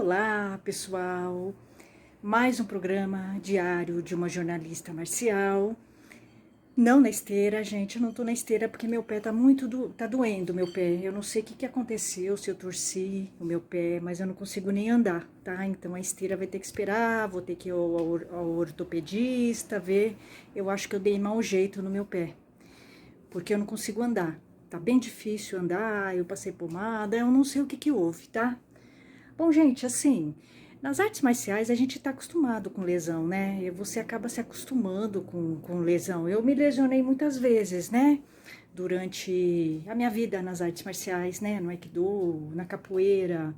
Olá, pessoal! Mais um programa diário de uma jornalista marcial. Não na esteira, gente, eu não tô na esteira porque meu pé tá doendo, meu pé. Eu não sei o que aconteceu, se eu torci o meu pé, mas eu não consigo nem andar, tá? Então a esteira vai ter que esperar, vou ter que ir ao ortopedista ver. Eu acho que eu dei mau jeito no meu pé, porque eu não consigo andar. Tá bem difícil andar, eu passei pomada, eu não sei o que houve, tá? Bom, gente, assim, nas artes marciais a gente tá acostumado com lesão, né? E você acaba se acostumando com lesão. Eu me lesionei muitas vezes, né? Durante a minha vida nas artes marciais, né? No Aikido, na capoeira.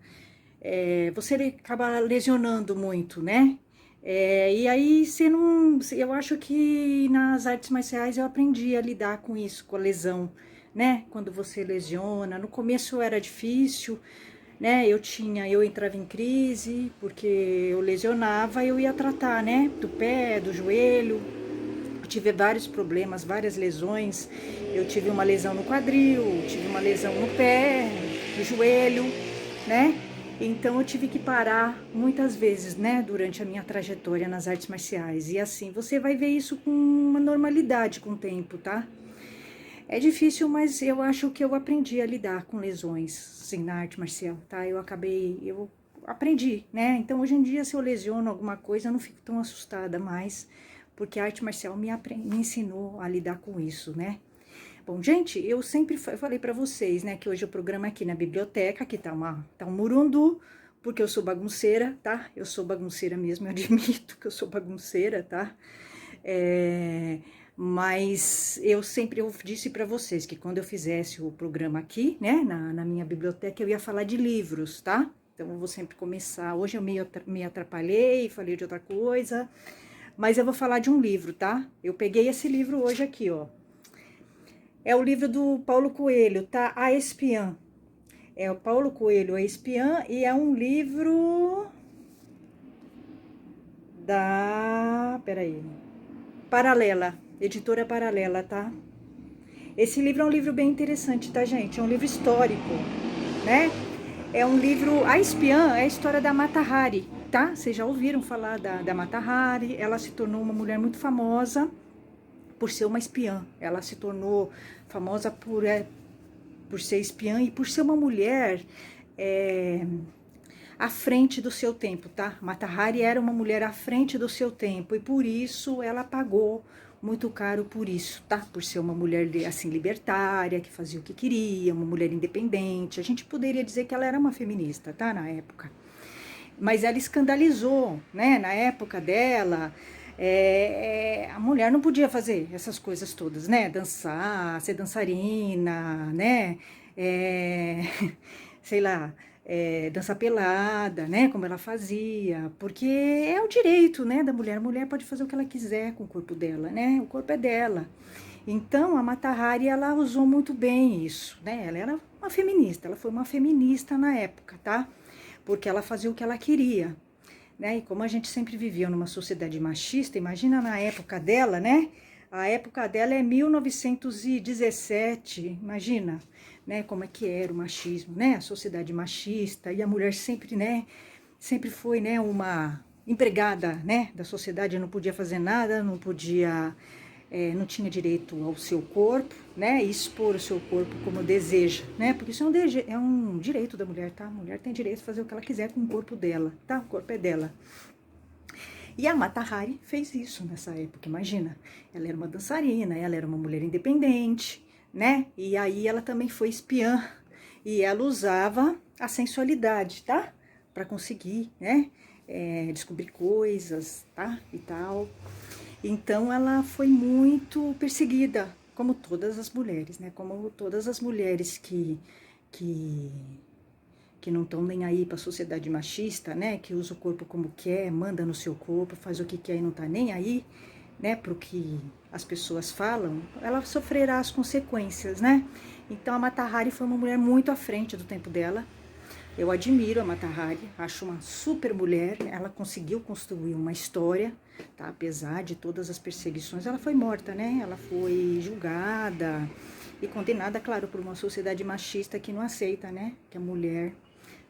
Você acaba lesionando muito, né? E aí você não. Eu acho que nas artes marciais eu aprendi a lidar com isso, com a lesão, né? Quando você lesiona. No começo era difícil, né? Eu entrava em crise porque eu lesionava, eu ia tratar, né? Do pé, do joelho. Eu tive vários problemas, várias lesões. Eu tive uma lesão no quadril, tive uma lesão no pé, no joelho, né? Então eu tive que parar muitas vezes, né, durante a minha trajetória nas artes marciais. E assim, você vai ver isso com uma normalidade com o tempo, tá? É difícil, mas eu acho que eu aprendi a lidar com lesões, assim, na arte marcial, tá? Eu aprendi, né? Então, hoje em dia, se eu lesiono alguma coisa, eu não fico tão assustada mais, porque a arte marcial me ensinou a lidar com isso, né? Bom, gente, eu sempre falei pra vocês, né, que hoje o programa é aqui na biblioteca, que tá um murundu, porque eu sou bagunceira, tá? Eu sou bagunceira mesmo, eu admito que eu sou bagunceira, tá? Mas eu disse para vocês que quando eu fizesse o programa aqui, né, na minha biblioteca, eu ia falar de livros, tá? Então eu vou sempre começar. Hoje eu me atrapalhei, falei de outra coisa, mas eu vou falar de um livro, tá? Eu peguei esse livro hoje aqui, ó. É o livro do Paulo Coelho, tá? A Espiã. É o Paulo Coelho, A Espiã, e é um livro peraí, Paralela, editora Paralela, tá? Esse livro é um livro bem interessante, tá, gente? É um livro histórico, né? É um livro... A Espiã é a história da Mata Hari, tá? Vocês já ouviram falar da Mata Hari? Ela se tornou uma mulher muito famosa por ser uma espiã. Ela se tornou famosa por ser espiã e por ser uma mulher à frente do seu tempo, tá? Mata Hari era uma mulher à frente do seu tempo e por isso ela pagou muito caro por isso, tá? Por ser uma mulher assim libertária, que fazia o que queria, uma mulher independente. A gente poderia dizer que ela era uma feminista, tá? Na época. Mas ela escandalizou, né? Na época dela, a mulher não podia fazer essas coisas todas, né? Dançar, ser dançarina, né? Sei lá, dançar pelada, né? Como ela fazia, porque é o direito, né? Da mulher. A mulher pode fazer o que ela quiser com o corpo dela, né? O corpo é dela. Então a Mata Hari, ela usou muito bem isso, né? Ela era uma feminista, ela foi uma feminista na época, tá? Porque ela fazia o que ela queria, né? E como a gente sempre vivia numa sociedade machista, imagina na época dela, né? A época dela é 1917, imagina, né? Como é que era o machismo, né? A sociedade machista e a mulher sempre, né? Sempre foi, né? Uma empregada, né? Da sociedade, não podia fazer nada, não podia... não tinha direito ao seu corpo, né, e expor o seu corpo como deseja, né, porque isso é um direito da mulher, tá, a mulher tem direito de fazer o que ela quiser com o corpo dela, tá, o corpo é dela. E a Mata Hari fez isso nessa época, imagina, ela era uma dançarina, ela era uma mulher independente, né, e aí ela também foi espiã, e ela usava a sensualidade, tá, para conseguir, né, descobrir coisas, tá, e tal. Então ela foi muito perseguida, como todas as mulheres, né? Como todas as mulheres que, que não estão nem aí para a sociedade machista, né? Que usa o corpo como quer, manda no seu corpo, faz o que quer e não tá nem aí, né? Pro que as pessoas falam, ela sofrerá as consequências, né? Então a Mata Hari foi uma mulher muito à frente do tempo dela. Eu admiro a Mata Hari, acho uma super mulher, ela conseguiu construir uma história, tá? Apesar de todas as perseguições, ela foi morta, né? Ela foi julgada e condenada, claro, por uma sociedade machista que não aceita, né? Que a mulher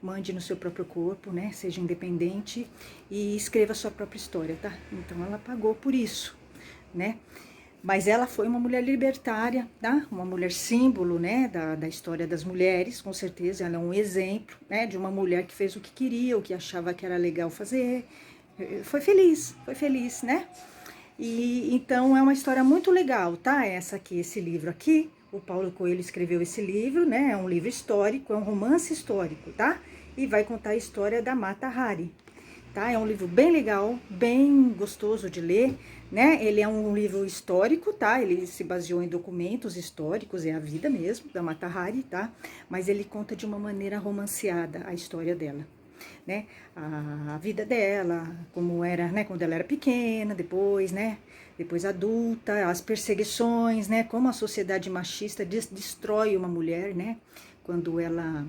mande no seu próprio corpo, né? Seja independente e escreva a sua própria história, tá? Então ela pagou por isso, né? Mas ela foi uma mulher libertária, tá? Uma mulher símbolo, né? Da história das mulheres, com certeza. Ela é um exemplo, né? De uma mulher que fez o que queria, o que achava que era legal fazer. Foi feliz, né? E então é uma história muito legal, tá? Essa aqui, esse livro aqui. O Paulo Coelho escreveu esse livro, né? É um livro histórico, é um romance histórico, tá? E vai contar a história da Mata Hari, tá? É um livro bem legal, bem gostoso de ler, né? Ele é um livro histórico, tá? Ele se baseou em documentos históricos, é a vida mesmo da Mata Hari, tá? Mas ele conta de uma maneira romanceada a história dela, né? A vida dela, como era, né? Quando ela era pequena, depois, né? Depois adulta, as perseguições, né? Como a sociedade machista destrói uma mulher, né? Quando ela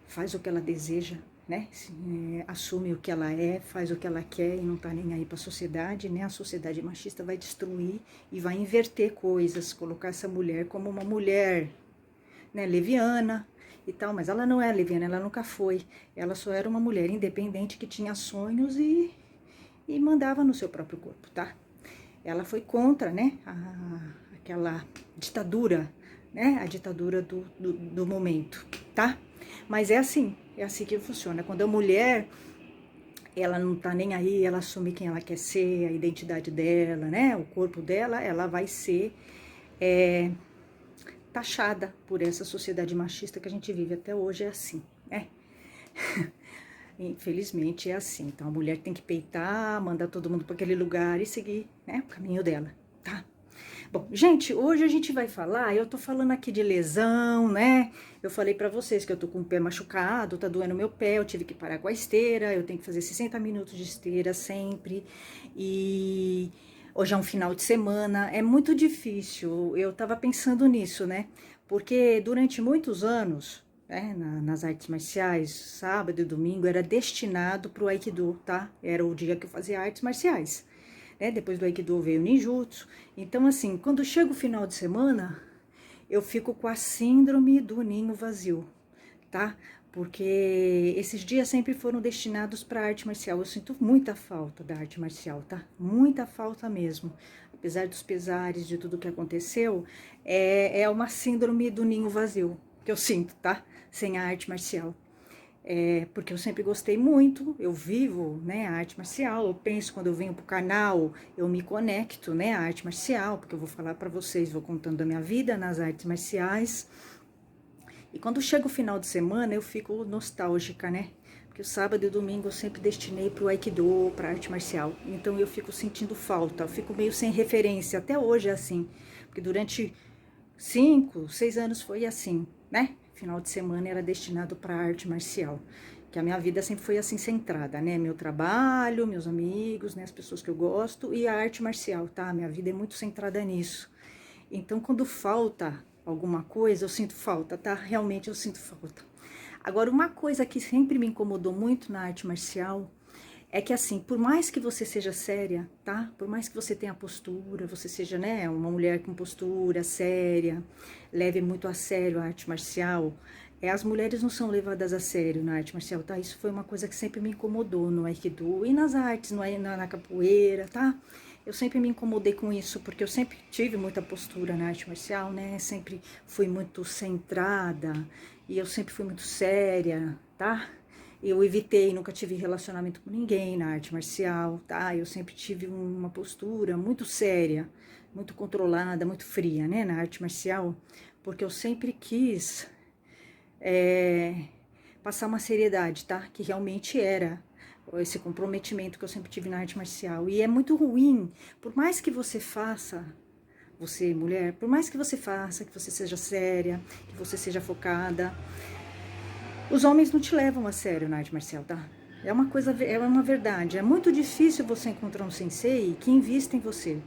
faz o que ela deseja, né? Assume o que ela é, faz o que ela quer e não tá nem aí para a sociedade, né? A sociedade machista vai destruir e vai inverter coisas, colocar essa mulher como uma mulher, né? Leviana e tal, mas ela não é leviana, ela nunca foi. Ela só era uma mulher independente que tinha sonhos e mandava no seu próprio corpo, tá? Ela foi contra, né? Aquela ditadura, né? A ditadura do momento, tá? Mas é assim que funciona. Quando a mulher, ela não tá nem aí, ela assume quem ela quer ser, a identidade dela, né? O corpo dela, ela vai ser taxada por essa sociedade machista que a gente vive até hoje, é assim, né? Infelizmente é assim. Então a mulher tem que peitar, mandar todo mundo para aquele lugar e seguir, né, o caminho dela, tá? Bom, gente, hoje a gente vai falar, eu tô falando aqui de lesão, né? Eu falei pra vocês que eu tô com o pé machucado, tá doendo meu pé, eu tive que parar com a esteira, eu tenho que fazer 60 minutos de esteira sempre. E hoje é um final de semana, é muito difícil. Eu tava pensando nisso, né? Porque durante muitos anos, né, nas artes marciais, sábado e domingo era destinado pro Aikido, tá? Era o dia que eu fazia artes marciais. Né? Depois do Aikido veio o Ninjutsu. Então, assim, quando chega o final de semana, eu fico com a síndrome do ninho vazio, tá? Porque esses dias sempre foram destinados para arte marcial. Eu sinto muita falta da arte marcial, tá? Muita falta mesmo. Apesar dos pesares de tudo que aconteceu, é uma síndrome do ninho vazio que eu sinto, tá? Sem a arte marcial. Porque eu sempre gostei muito, eu vivo, né, a arte marcial, eu penso quando eu venho pro canal, eu me conecto, né, à arte marcial, porque eu vou falar pra vocês, vou contando a minha vida nas artes marciais, e quando chega o final de semana eu fico nostálgica, né, porque o sábado e o domingo eu sempre destinei pro Aikido, pra arte marcial, então eu fico sentindo falta, eu fico meio sem referência, até hoje é assim, porque durante 5, 6 anos foi assim, né? Final de semana era destinado para arte marcial, que a minha vida sempre foi assim centrada, né? Meu trabalho, meus amigos, né? As pessoas que eu gosto e a arte marcial, tá? Minha vida é muito centrada nisso. Então, quando falta alguma coisa, eu sinto falta, tá? Realmente eu sinto falta. Agora, uma coisa que sempre me incomodou muito na arte marcial é que, assim, por mais que você seja séria, tá? Por mais que você tenha postura, você seja, né, uma mulher com postura séria, leve muito a sério a arte marcial, as mulheres não são levadas a sério na arte marcial, tá? Isso foi uma coisa que sempre me incomodou no Aikido e nas artes, na capoeira, tá? Eu sempre me incomodei com isso, porque eu sempre tive muita postura na arte marcial, né? Sempre fui muito centrada e eu sempre fui muito séria, tá? Eu evitei, nunca tive relacionamento com ninguém na arte marcial, tá? Eu sempre tive uma postura muito séria, muito controlada, muito fria, né, na arte marcial, porque eu sempre quis passar uma seriedade, tá? Que realmente era esse comprometimento que eu sempre tive na arte marcial. E é muito ruim, por mais que você faça, você mulher, por mais que você faça, que você seja séria, que você seja focada, os homens não te levam a sério na arte marcial, tá? É uma verdade. É muito difícil você encontrar um sensei que invista em você,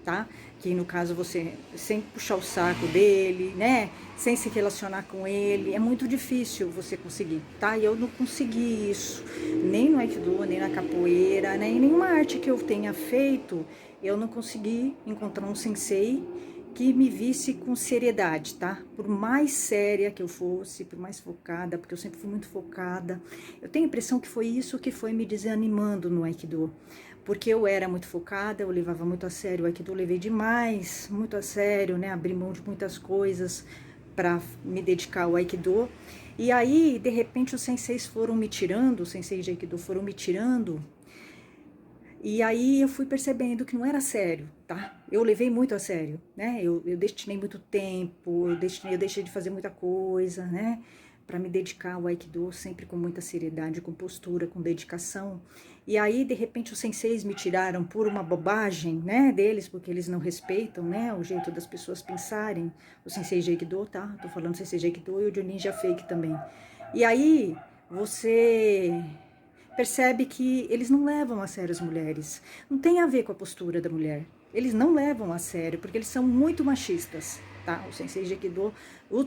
tá? Que no caso você, sem puxar o saco dele, né? Sem se relacionar com ele, é muito difícil você conseguir, tá? E eu não consegui isso, nem no Aikido, nem na capoeira, nem em nenhuma arte que eu tenha feito, eu não consegui encontrar um sensei que me visse com seriedade, tá? Por mais séria que eu fosse, por mais focada, porque eu sempre fui muito focada. Eu tenho a impressão que foi isso que foi me desanimando no Aikido. Porque eu era muito focada, eu levava muito a sério o Aikido, eu levei demais, muito a sério, né? Abri mão de muitas coisas para me dedicar ao Aikido. E aí, de repente, os senseis foram me tirando, os senseis de Aikido foram me tirando. E aí eu fui percebendo que não era sério, tá? Eu levei muito a sério, né? Eu destinei muito tempo, eu deixei de fazer muita coisa, né? Para me dedicar ao Aikido, sempre com muita seriedade, com postura, com dedicação. E aí, de repente, os senseis me tiraram por uma bobagem, né, deles, porque eles não respeitam, né, o jeito das pessoas pensarem. O sensei de Aikido, tá? Tô falando sensei de Aikido e o de Ninja Fake também. E aí, você percebe que eles não levam a sério as mulheres. Não tem a ver com a postura da mulher. Eles não levam a sério, porque eles são muito machistas, tá? Os senseis de Aikido,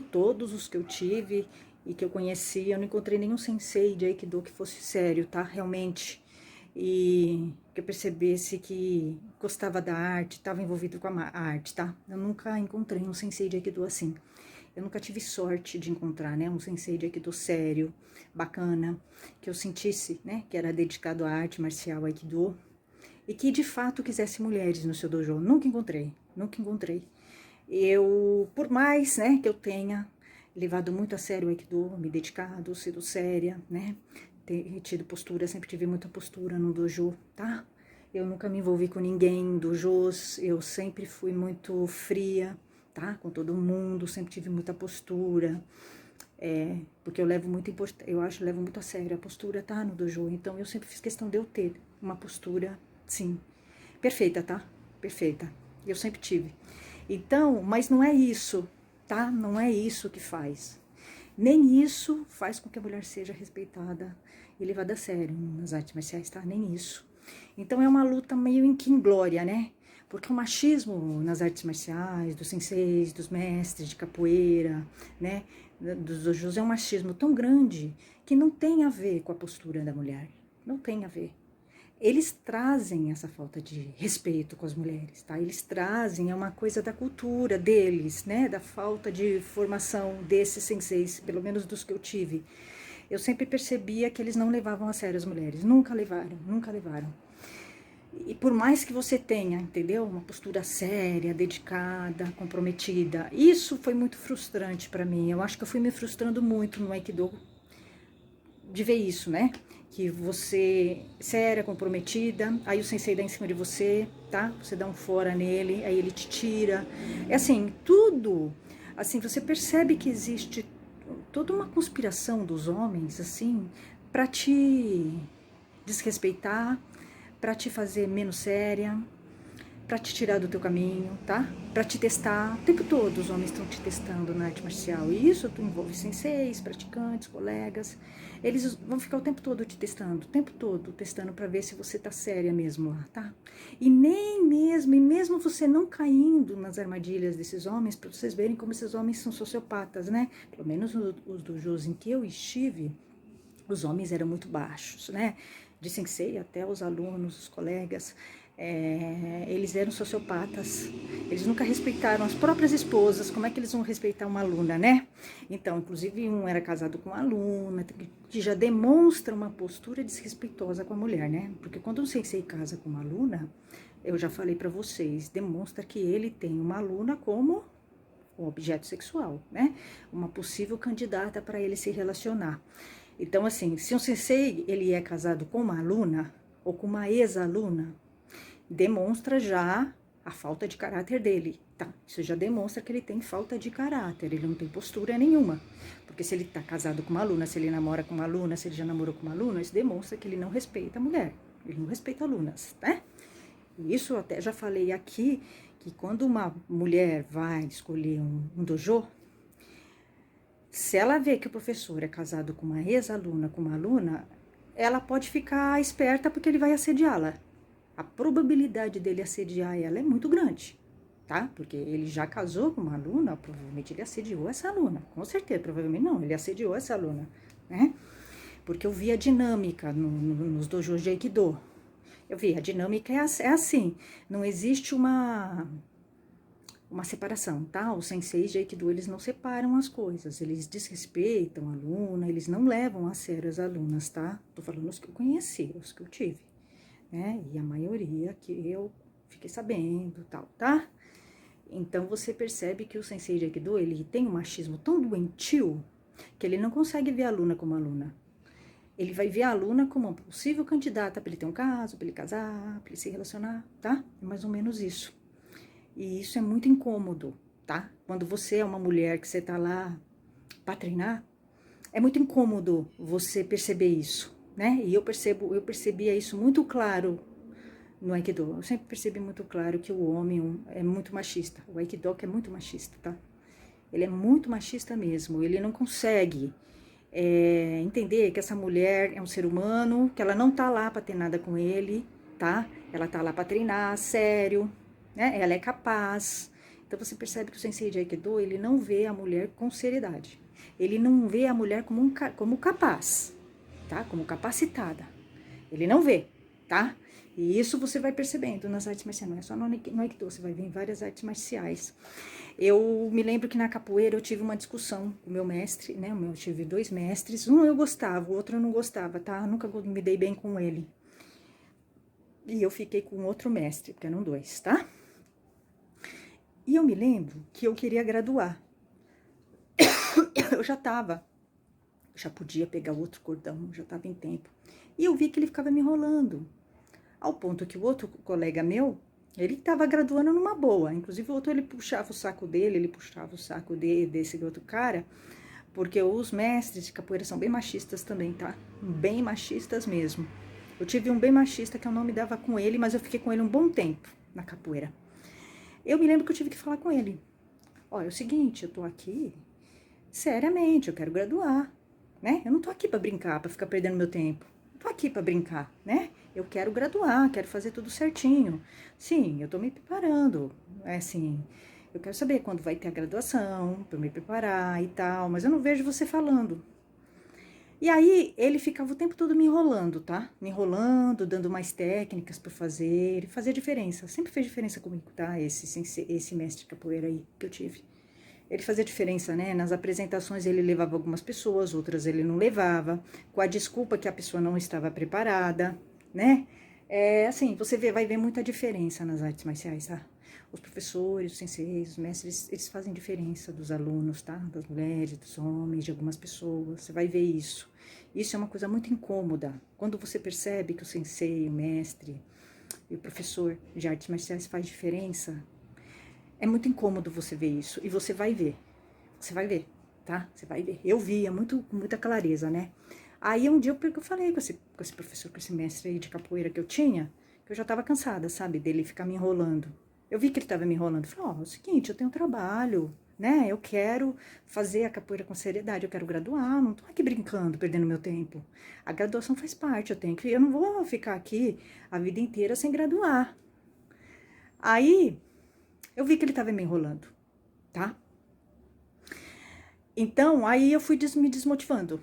todos os que eu tive e que eu conheci, eu não encontrei nenhum sensei de Aikido que fosse sério, tá? Realmente. E que eu percebesse que gostava da arte, estava envolvido com a arte, tá? Eu nunca encontrei um sensei de Aikido assim. Eu nunca tive sorte de encontrar, né, um sensei de Aikido sério, bacana, que eu sentisse, né, que era dedicado à arte marcial Aikido e que de fato quisesse mulheres no seu dojo. Nunca encontrei, nunca encontrei. Eu, por mais, né, que eu tenha levado muito a sério o Aikido, me dedicado, sido séria, né, ter tido postura, sempre tive muita postura no dojo, tá? Eu nunca me envolvi com ninguém em dojos, eu sempre fui muito fria, tá? Com todo mundo, sempre tive muita postura, porque eu levo muito, levo muito a sério a postura, tá? No dojo, então eu sempre fiz questão de eu ter uma postura, sim, perfeita, tá? Perfeita, eu sempre tive. Então, mas não é isso, tá? Não é isso que faz. Nem isso faz com que a mulher seja respeitada e levada a sério nas artes marciais, tá? Nem isso. Então é uma luta meio inglória, né? Porque o machismo nas artes marciais, dos senseis, dos mestres de capoeira, né? Dos dojos é um machismo tão grande que não tem a ver com a postura da mulher. Não tem a ver. Eles trazem essa falta de respeito com as mulheres, tá? Eles trazem, é uma coisa da cultura deles, né? Da falta de formação desses senseis, pelo menos dos que eu tive. Eu sempre percebia que eles não levavam a sério as mulheres, nunca levaram, nunca levaram. E por mais que você tenha, entendeu? Uma postura séria, dedicada, comprometida, isso foi muito frustrante para mim. Eu acho que eu fui me frustrando muito no Aikido de ver isso, né? Que você, séria, comprometida, aí o sensei dá em cima de você, tá? Você dá um fora nele, aí ele te tira. É assim, tudo, assim, você percebe que existe toda uma conspiração dos homens, assim, para te desrespeitar, para te fazer menos séria, para te tirar do teu caminho, tá? Para te testar. O tempo todo os homens estão te testando na arte marcial. E isso tu envolve senseis, praticantes, colegas. Eles vão ficar o tempo todo te testando, o tempo todo testando para ver se você tá séria mesmo lá, tá? E mesmo você não caindo nas armadilhas desses homens, para vocês verem como esses homens são sociopatas, né? Pelo menos os dojos em que eu estive, os homens eram muito baixos, né? De sensei até os alunos, os colegas, eles eram sociopatas. Eles nunca respeitaram as próprias esposas. Como é que eles vão respeitar uma aluna, né? Então, inclusive, um era casado com uma aluna, que já demonstra uma postura desrespeitosa com a mulher, né? Porque quando um sensei casa com uma aluna, eu já falei pra vocês, demonstra que ele tem uma aluna como um objeto sexual, né? Uma possível candidata para ele se relacionar. Então, assim, se um sensei ele é casado com uma aluna ou com uma ex-aluna, demonstra já a falta de caráter dele, tá? Isso já demonstra que ele tem falta de caráter, ele não tem postura nenhuma. Porque se ele tá casado com uma aluna, se ele namora com uma aluna, se ele já namorou com uma aluna, isso demonstra que ele não respeita a mulher, ele não respeita alunas, né? E isso eu até já falei aqui, que quando uma mulher vai escolher um dojo, se ela vê que o professor é casado com uma ex-aluna, com uma aluna, ela pode ficar esperta porque ele vai assediá-la. A probabilidade dele assediar ela é muito grande, tá? Porque ele já casou com uma aluna, provavelmente ele assediou essa aluna. Com certeza, provavelmente não, ele assediou essa aluna, né? Porque eu vi a dinâmica nos dojos de Aikido. Eu vi, a dinâmica é assim, não existe uma uma separação, tá? Os senseis de Aikido, eles não separam as coisas, eles desrespeitam a aluna, eles não levam a sério as alunas, tá? Tô falando os que eu conheci, os que eu tive, né? E a maioria que eu fiquei sabendo, tal, tá? Então, você percebe que o sensei de Aikido, ele tem um machismo tão doentio que ele não consegue ver a aluna como aluna. Ele vai ver a aluna como uma possível candidata para ele ter um caso, para ele casar, para ele se relacionar, tá? É mais ou menos isso. E isso é muito incômodo, tá? Quando você é uma mulher que você tá lá para treinar, é muito incômodo você perceber isso, né? E eu percebia isso muito claro no Aikido. Eu sempre percebi muito claro que o homem é muito machista. O Aikido é muito machista, tá? Ele é muito machista mesmo. Ele não consegue entender que essa mulher é um ser humano, que ela não tá lá para ter nada com ele, tá? Ela tá lá para treinar, sério, né? Ela é capaz. Então você percebe que o sensei de Aikido, ele não vê a mulher com seriedade. Ele não vê a mulher como capaz, tá? Como capacitada. Ele não vê, tá? E isso você vai percebendo nas artes marciais, não é só no Aikido, você vai ver em várias artes marciais. Eu me lembro que na capoeira eu tive uma discussão com o meu mestre, né? Eu tive 2 mestres, um eu gostava, o outro eu não gostava, tá? Eu nunca me dei bem com ele. E eu fiquei com outro mestre, porque eram 2, tá? E eu me lembro que eu queria graduar. Eu já podia pegar outro cordão, já tava em tempo. E eu vi que ele ficava me enrolando. Ao ponto que o outro colega meu, ele tava graduando numa boa. Inclusive o outro, ele puxava o saco dele, ele puxava o saco desse outro cara, porque os mestres de capoeira são bem machistas também, tá? Bem machistas mesmo. Eu tive um bem machista que eu não me dava com ele, mas eu fiquei com ele um bom tempo na capoeira. Eu me lembro que eu tive que falar com ele. Olha, é o seguinte, eu tô aqui, seriamente, eu quero graduar, né? Eu não tô aqui pra brincar, pra ficar perdendo meu tempo. Eu tô aqui pra brincar, né? Eu quero graduar, quero fazer tudo certinho. Sim, eu tô me preparando, é assim, eu quero saber quando vai ter a graduação, pra eu me preparar e tal, mas eu não vejo você falando. E aí, ele ficava o tempo todo me enrolando, tá? Me enrolando, dando mais técnicas pra fazer, ele fazia diferença, sempre fez diferença comigo, tá? Esse mestre de capoeira aí que eu tive. Ele fazia diferença, né? Nas apresentações ele levava algumas pessoas, outras ele não levava, com a desculpa que a pessoa não estava preparada, né? Assim, você vai ver muita diferença nas artes marciais, tá? Os professores, os senseis, os mestres, eles fazem diferença dos alunos, tá? Das mulheres, dos homens, de algumas pessoas, você vai ver isso. Isso é uma coisa muito incômoda. Quando você percebe que o sensei, o mestre e o professor de artes marciais faz diferença, é muito incômodo você ver isso. E você vai ver, tá? Você vai ver. Eu via com muita clareza, né? Aí um dia eu falei com esse professor, com esse mestre aí de capoeira que eu tinha, que eu já tava cansada, sabe, dele ficar me enrolando. Eu vi que ele tava me enrolando. Eu falei, ó, é o seguinte, eu tenho trabalho, né? Eu quero fazer a capoeira com seriedade, eu quero graduar, não tô aqui brincando, perdendo meu tempo. A graduação faz parte, eu não vou ficar aqui a vida inteira sem graduar. Aí, eu vi que ele tava me enrolando, tá? Então, aí eu fui me desmotivando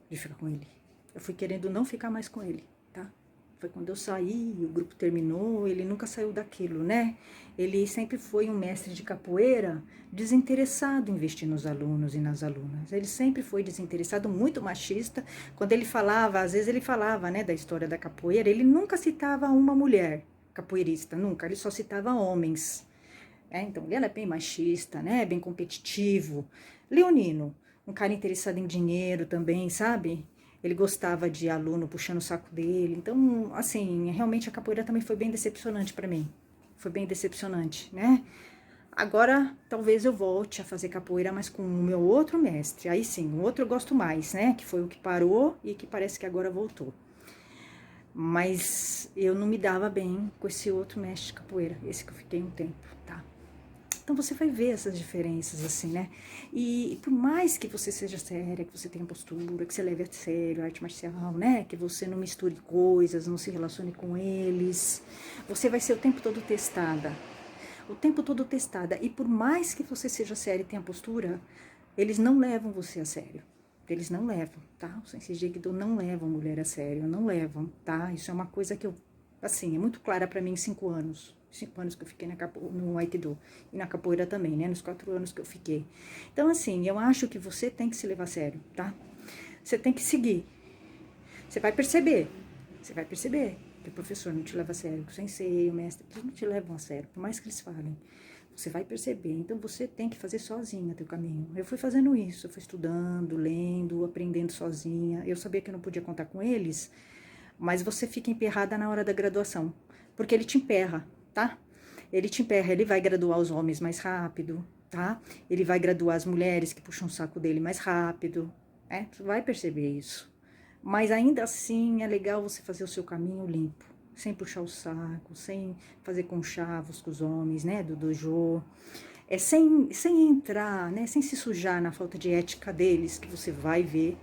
de ficar com ele. Eu fui querendo não ficar mais com ele, tá? Foi quando eu saí, o grupo terminou, ele nunca saiu daquilo, né? Ele sempre foi um mestre de capoeira desinteressado em investir nos alunos e nas alunas. Ele sempre foi desinteressado, muito machista. Quando ele falava, às vezes ele falava, né, da história da capoeira, ele nunca citava uma mulher capoeirista, nunca. Ele só citava homens. Então, ele era bem machista, né? Bem competitivo. Leonino, um cara interessado em dinheiro também, sabe? Ele gostava de aluno puxando o saco dele. Então, assim, realmente a capoeira também foi bem decepcionante pra mim. Foi bem decepcionante, né? Agora, talvez eu volte a fazer capoeira, mas com o meu outro mestre. Aí sim, o outro eu gosto mais, né? Que foi o que parou e que parece que agora voltou. Mas eu não me dava bem com esse outro mestre de capoeira, esse que eu fiquei um tempo, tá? Então você vai ver essas diferenças, assim, né? E por mais que você seja séria, que você tenha postura, que você leve a sério a arte marcial, né? Que você não misture coisas, não se relacione com eles, você vai ser o tempo todo testada. O tempo todo testada. E por mais que você seja séria e tenha postura, eles não levam você a sério. Eles não levam, tá? Os senseis de Aikido não levam mulher a sério, não levam, tá? Isso é uma coisa que assim, é muito clara pra mim em 5 anos. 5 anos que eu fiquei no Aikido. E na capoeira também, né? Nos 4 anos que eu fiquei. Então, assim, eu acho que você tem que se levar a sério, tá? Você tem que seguir. Você vai perceber. Você vai perceber que o professor não te leva a sério, que o sensei, o mestre, eles não te levam a sério, por mais que eles falem. Você vai perceber. Então, você tem que fazer sozinha teu caminho. Eu fui fazendo isso. Eu fui estudando, lendo, aprendendo sozinha. Eu sabia que eu não podia contar com eles, mas você fica emperrada na hora da graduação. Porque ele te emperra, tá? Ele te emperra. Ele vai graduar os homens mais rápido, tá? Ele vai graduar as mulheres que puxam o saco dele mais rápido. Tu vai perceber isso. Mas ainda assim, é legal você fazer o seu caminho limpo, sem puxar o saco, sem fazer conchavos com os homens, né, do dojo, sem entrar, né, sem se sujar na falta de ética deles, que você vai ver,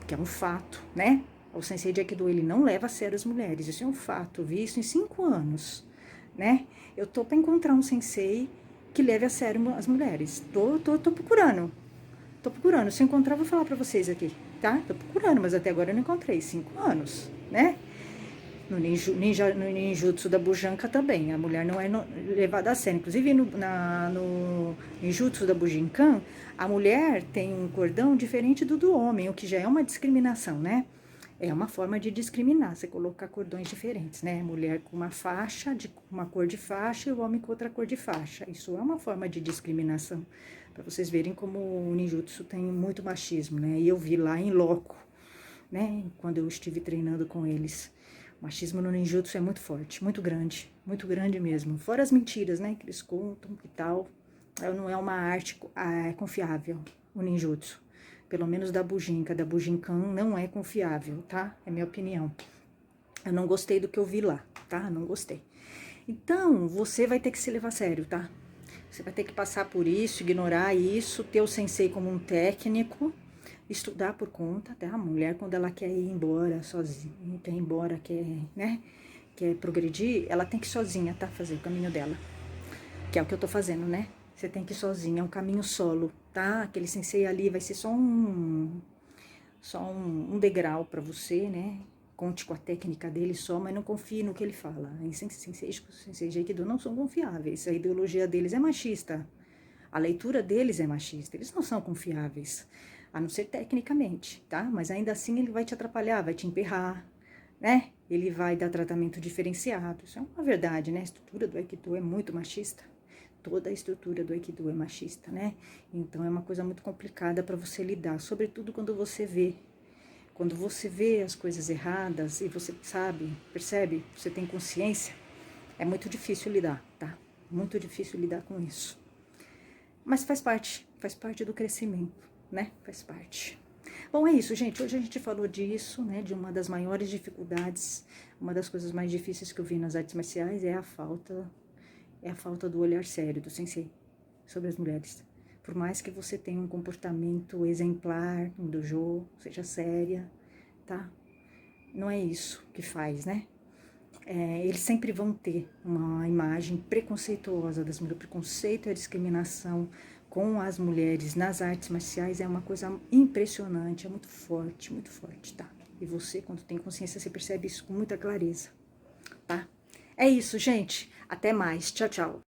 que é um fato, né? O sensei de Aikido, ele não leva a sério as mulheres, isso é um fato, eu vi isso em 5 anos, né? Eu tô para encontrar um sensei que leve a sério as mulheres, tô procurando. Tô procurando, se eu encontrar, vou falar pra vocês aqui, tá? Tô procurando, mas até agora eu não encontrei. 5 anos, né? No ninjutsu da Bujinkan também, a mulher não é levada a sério. Inclusive, no ninjutsu da Bujinkan, a mulher tem um cordão diferente do homem, o que já é uma discriminação, né? É uma forma de discriminar, você colocar cordões diferentes, né? Mulher com uma faixa, uma cor de faixa, e o homem com outra cor de faixa. Isso é uma forma de discriminação, para vocês verem como o ninjutsu tem muito machismo, né? E eu vi lá em loco, né? Quando eu estive treinando com eles. O machismo no ninjutsu é muito forte, muito grande mesmo. Fora as mentiras, né? Que eles contam e tal. Não é uma arte confiável, o ninjutsu. Pelo menos da Bujinkan não é confiável, tá? É minha opinião. Eu não gostei do que eu vi lá, tá? Não gostei. Então, você vai ter que se levar a sério, tá? Você vai ter que passar por isso, ignorar isso, ter o sensei como um técnico, estudar por conta, tá? A mulher, quando ela quer ir embora sozinha, quer ir embora, né? Quer progredir, ela tem que ir sozinha, tá? Fazer o caminho dela. Que é o que eu tô fazendo, né? Você tem que ir sozinha, é um caminho solo, tá? Aquele sensei ali vai ser só um degrau pra você, né? Conte com a técnica dele só, mas não confie no que ele fala. Sensei de Aikido não são confiáveis, a ideologia deles é machista, a leitura deles é machista, eles não são confiáveis, a não ser tecnicamente, tá? Mas ainda assim ele vai te atrapalhar, vai te emperrar, né? Ele vai dar tratamento diferenciado, isso é uma verdade, né? A estrutura do Aikido é muito machista. Toda a estrutura do Aikido é machista, né? Então é uma coisa muito complicada para você lidar, sobretudo quando você vê as coisas erradas e você sabe, percebe, você tem consciência, é muito difícil lidar, tá? Muito difícil lidar com isso. Mas faz parte do crescimento, né? Faz parte. Bom, é isso, gente. Hoje a gente falou disso, né? De uma das maiores dificuldades, uma das coisas mais difíceis que eu vi nas artes marciais é a falta do olhar sério do sensei sobre as mulheres. Por mais que você tenha um comportamento exemplar no dojo, seja séria, tá? Não é isso que faz, né? Eles sempre vão ter uma imagem preconceituosa das mulheres. O preconceito e a discriminação com as mulheres nas artes marciais é uma coisa impressionante, é muito forte, tá? E você, quando tem consciência, você percebe isso com muita clareza, tá? É isso, gente. Até mais. Tchau, tchau.